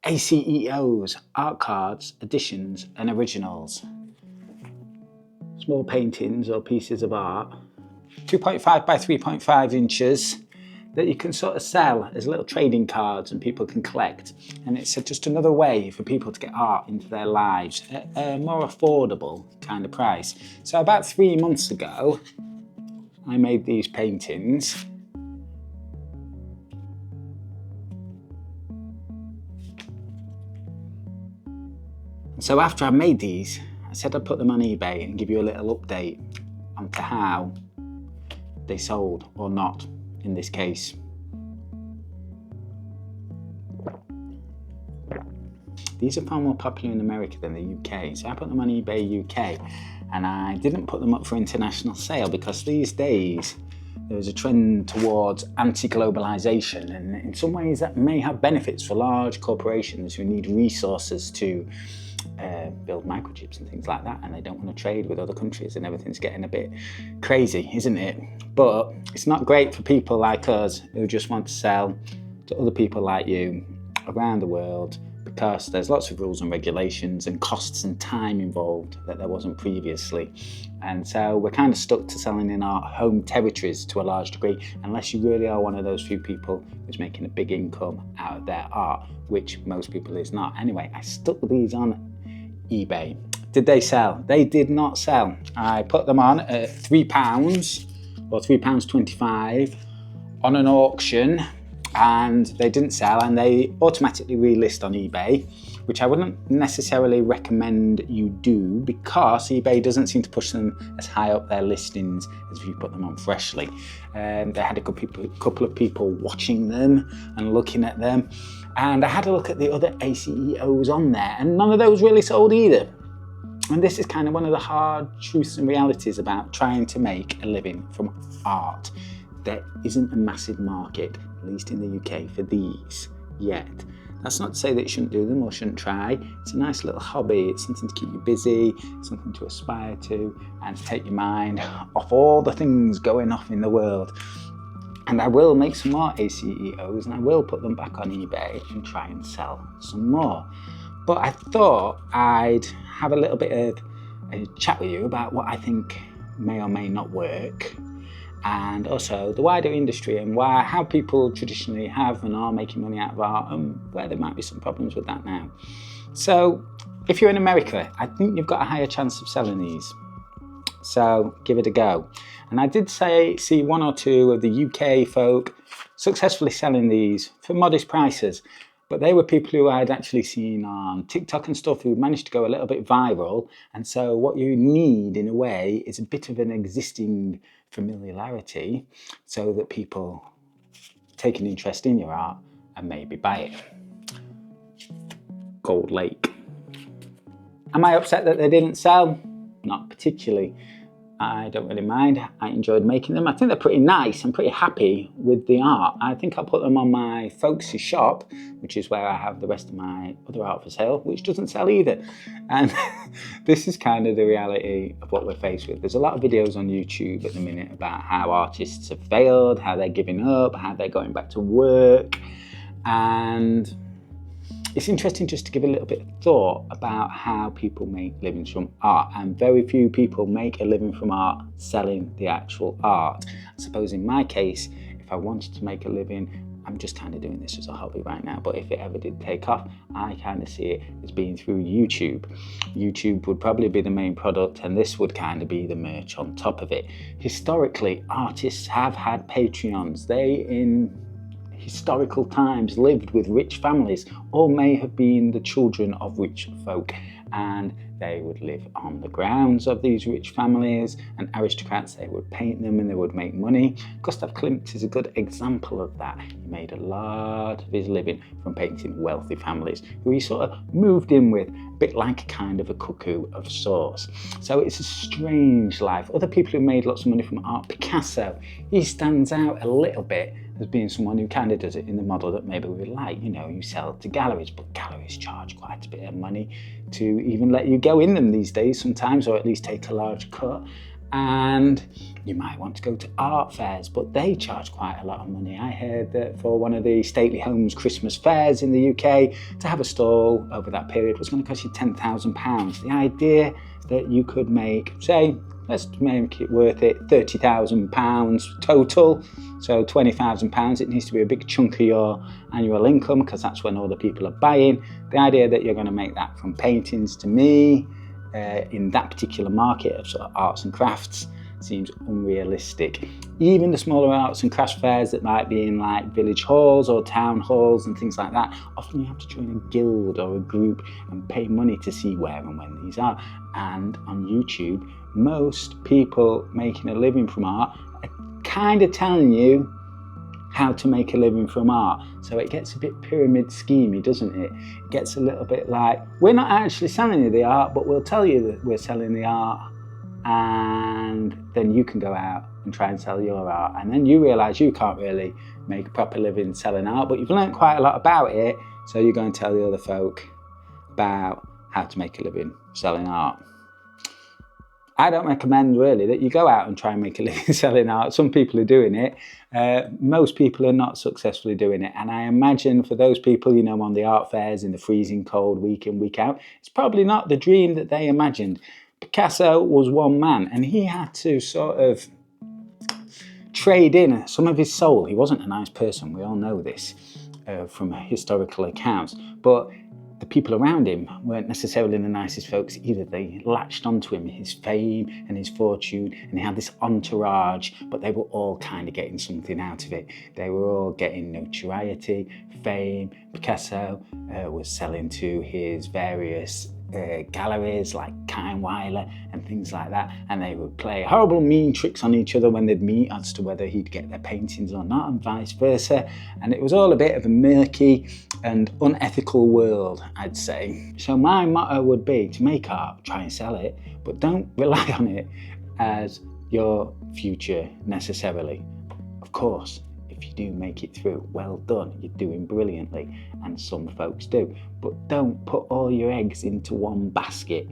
ACEOs, art cards, editions and originals. Small paintings or pieces of art, 2.5 by 3.5 inches, that you can sort of sell as little trading cards and people can collect. And it's just another way for people to get art into their lives at a more affordable kind of price. So about 3 months ago, I made these paintings. So after I made these, I said I'd put them on eBay and give you a little update onto how they sold or not in this case. These are far more popular in America than the UK. So I put them on eBay UK and I didn't put them up for international sale because these days there's a trend towards anti-globalization, and in some ways that may have benefits for large corporations who need resources to build microchips and things like that, and they don't want to trade with other countries and everything's getting a bit crazy, isn't it? But it's not great for people like us who just want to sell to other people like you around the world, because there's lots of rules and regulations and costs and time involved that there wasn't previously. And so we're kind of stuck to selling in our home territories to a large degree, unless you really are one of those few people who's making a big income out of their art, which most people is not. Anyway, I stuck these on eBay. Did they sell? They did not sell. I put them on at £3 or £3.25 on an auction, and they didn't sell, and they automatically relist on eBay, which I wouldn't necessarily recommend you do because eBay doesn't seem to push them as high up their listings as if you put them on freshly. They had a couple of people watching them and looking at them, and I had a look at the other ACEOs on there, and none of those really sold either. And this is kind of one of the hard truths and realities about trying to make a living from art. There isn't a massive market, at least in the UK, for these yet. That's not to say that you shouldn't do them or shouldn't try. It's a nice little hobby. It's something to keep you busy, something to aspire to, and to take your mind off all the things going off in the world. And I will make some more ACEOs and I will put them back on eBay and try and sell some more. But I thought I'd have a little bit of a chat with you about what I think may or may not work, and also the wider industry and how people traditionally have and are making money out of art, and where there might be some problems with that now. So if you're in America, I think you've got a higher chance of selling these. So give it a go. And I did see one or two of the UK folk successfully selling these for modest prices, but they were people who I'd actually seen on TikTok and stuff who managed to go a little bit viral. And so what you need in a way is a bit of an existing familiarity so that people take an interest in your art and maybe buy it. Gold Lake. Am I upset that they didn't sell? Not particularly. I don't really mind. I enjoyed making them. I think they're pretty nice. I'm pretty happy with the art. I think I'll put them on my folks' shop, which is where I have the rest of my other art for sale, which doesn't sell either. And this is kind of the reality of what we're faced with. There's a lot of videos on YouTube at the minute about how artists have failed, how they're giving up, how they're going back to work. And it's interesting just to give a little bit of thought about how people make livings from art, and very few people make a living from art selling the actual art. I suppose in my case, if I wanted to make a living, I'm just kind of doing this as a hobby right now, but if it ever did take off, I kind of see it as being through YouTube. YouTube would probably be the main product, and this would kind of be the merch on top of it. Historically, artists have had Patreons. They, in historical times, lived with rich families, or may have been the children of rich folk, and they would live on the grounds of these rich families, and aristocrats, they would paint them and they would make money. Gustav Klimt is a good example of that. He made a lot of his living from painting wealthy families who he sort of moved in with, a bit like a kind of a cuckoo of sorts. So it's a strange life. Other people who made lots of money from art, Picasso, he stands out a little bit as being someone who kind of does it in the model that maybe we like. You know, you sell to galleries, but galleries charge quite a bit of money to even let you go in them these days sometimes, or at least take a large cut. And you might want to go to art fairs, but they charge quite a lot of money. I heard that for one of the Stately Homes Christmas fairs in the UK, to have a stall over that period was going to cost you £10,000. The idea that you could make, say, let's make it worth it, £30,000 total, so £20,000, it needs to be a big chunk of your annual income because that's when all the people are buying. The idea that you're going to make that from paintings, to me, in that particular market of sort of arts and crafts, seems unrealistic. Even the smaller arts and crafts fairs that might be in like village halls or town halls and things like that, often you have to join a guild or a group and pay money to see where and when these are. And on YouTube, most people making a living from art are kind of telling you how to make a living from art. So it gets a bit pyramid schemey, doesn't it? It gets a little bit like, we're not actually selling you the art, but we'll tell you that we're selling the art, and then you can go out and try and sell your art. And then you realise you can't really make a proper living selling art, but you've learned quite a lot about it, so you're going to tell the other folk about how to make a living selling art. I don't recommend really that you go out and try and make a living selling art. Some people are doing it. Most people are not successfully doing it. And I imagine for those people, you know, on the art fairs in the freezing cold week in, week out, it's probably not the dream that they imagined. Picasso was one man and he had to sort of trade in some of his soul. He wasn't a nice person. We all know this from historical accounts. But the people around him weren't necessarily the nicest folks either. They latched onto him, his fame and his fortune, and he had this entourage, but they were all kind of getting something out of it. They were all getting notoriety, fame. Picasso was selling to his various galleries like Keinweiler and things like that, and they would play horrible mean tricks on each other when they'd meet as to whether he'd get their paintings or not, and vice versa. And it was all a bit of a murky and unethical world, I'd say. So my motto would be to make art, try and sell it, but don't rely on it as your future necessarily. Of course, if you do make it through, well done, you're doing brilliantly, and some folks do. But don't put all your eggs into one basket.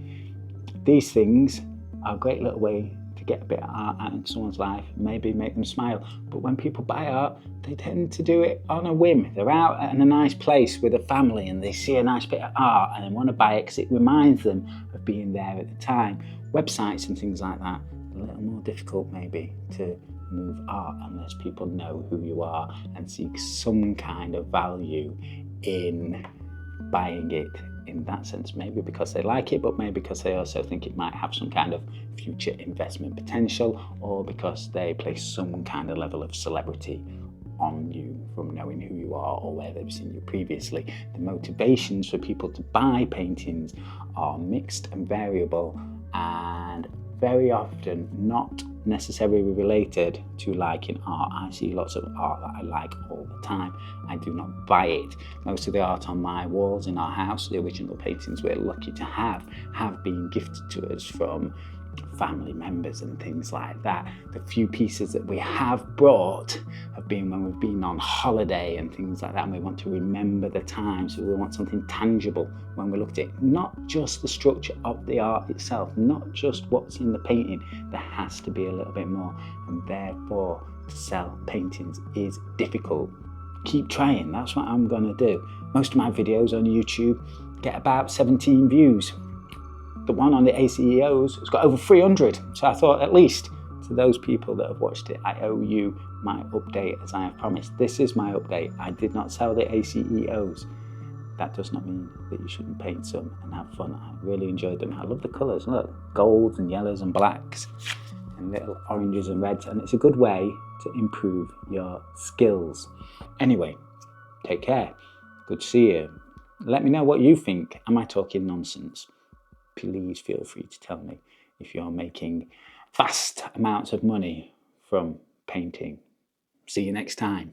These things are a great little way to get a bit of art out in someone's life, maybe make them smile. But when people buy art, they tend to do it on a whim. They're out in a nice place with a family and they see a nice bit of art and they want to buy it because it reminds them of being there at the time. Websites and things like that, a little more difficult maybe to move art unless people know who you are and seek some kind of value in buying it in that sense, maybe because they like it, but maybe because they also think it might have some kind of future investment potential, or because they place some kind of level of celebrity on you from knowing who you are or where they've seen you previously. The motivations for people to buy paintings are mixed and variable, and very often not necessarily related to liking art. I see lots of art that I like all the time. I do not buy it. Most of the art on my walls in our house, the original paintings we're lucky to have been gifted to us from family members and things like that. The few pieces that we have brought have been when we've been on holiday and things like that, and we want to remember the time, so we want something tangible when we look at it, not just the structure of the art itself, not just what's in the painting. There has to be a little bit more, and therefore to sell paintings is difficult. Keep trying, that's what I'm going to do. Most of my videos on YouTube get about 17 views. The one on the ACEOs has got over 300. So I thought, at least to those people that have watched it, I owe you my update as I have promised. This is my update. I did not sell the ACEOs. That does not mean that you shouldn't paint some and have fun. I really enjoyed them. I love the colours. Look, golds and yellows and blacks and little oranges and reds. And it's a good way to improve your skills. Anyway, take care. Good to see you. Let me know what you think. Am I talking nonsense? Please feel free to tell me if you're making vast amounts of money from painting. See you next time.